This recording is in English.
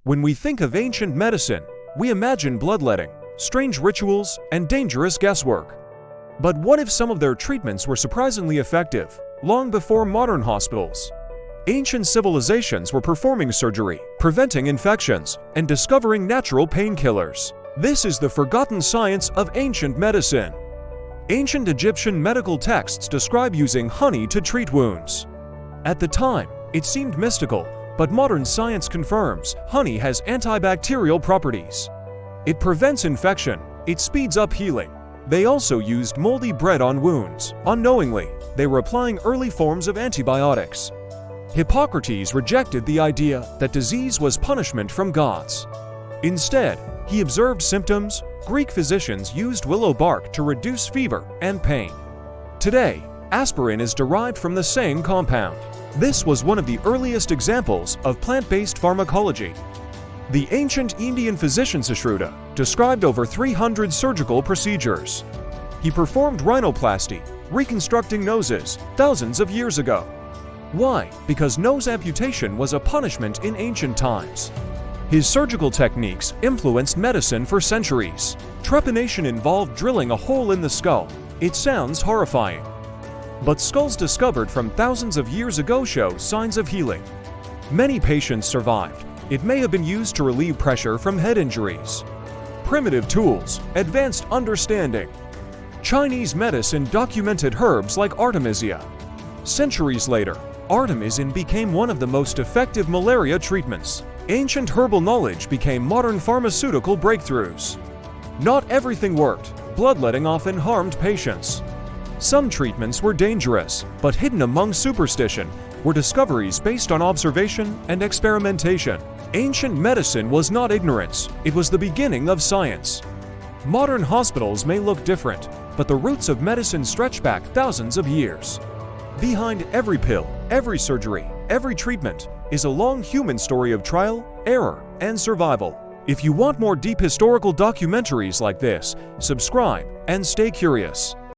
When we think of ancient medicine, we imagine bloodletting, strange rituals, and dangerous guesswork. But what if some of their treatments were surprisingly effective, long before modern hospitals? Ancient civilizations were performing surgery, preventing infections, and discovering natural painkillers. This is the forgotten science of ancient medicine. Ancient Egyptian medical texts describe using honey to treat wounds. At the time, it seemed mystical, but modern science confirms honey has antibacterial properties. It prevents infection, it speeds up healing. They also used moldy bread on wounds. Unknowingly, they were applying early forms of antibiotics. Hippocrates rejected the idea that disease was punishment from gods. Instead, he observed symptoms. Greek physicians used willow bark to reduce fever and pain. Today, aspirin is derived from the same compound. This was one of the earliest examples of plant-based pharmacology. The ancient Indian physician Sushruta described over 300 surgical procedures. He performed rhinoplasty, reconstructing noses, thousands of years ago. Why? Because nose amputation was a punishment in ancient times. His surgical techniques influenced medicine for centuries. Trepanation involved drilling a hole in the skull. It sounds horrifying. But skulls discovered from thousands of years ago show signs of healing. Many patients survived. It may have been used to relieve pressure from head injuries. Primitive tools, advanced understanding. Chinese medicine documented herbs like artemisia. Centuries later, artemisinin became one of the most effective malaria treatments. Ancient herbal knowledge became modern pharmaceutical breakthroughs. Not everything worked. Bloodletting often harmed patients. Some treatments were dangerous, but hidden among superstition were discoveries based on observation and experimentation. Ancient medicine was not ignorance, it was the beginning of science. Modern hospitals may look different, but the roots of medicine stretch back thousands of years. Behind every pill, every surgery, every treatment is a long human story of trial, error, and survival. If you want more deep historical documentaries like this, subscribe and stay curious.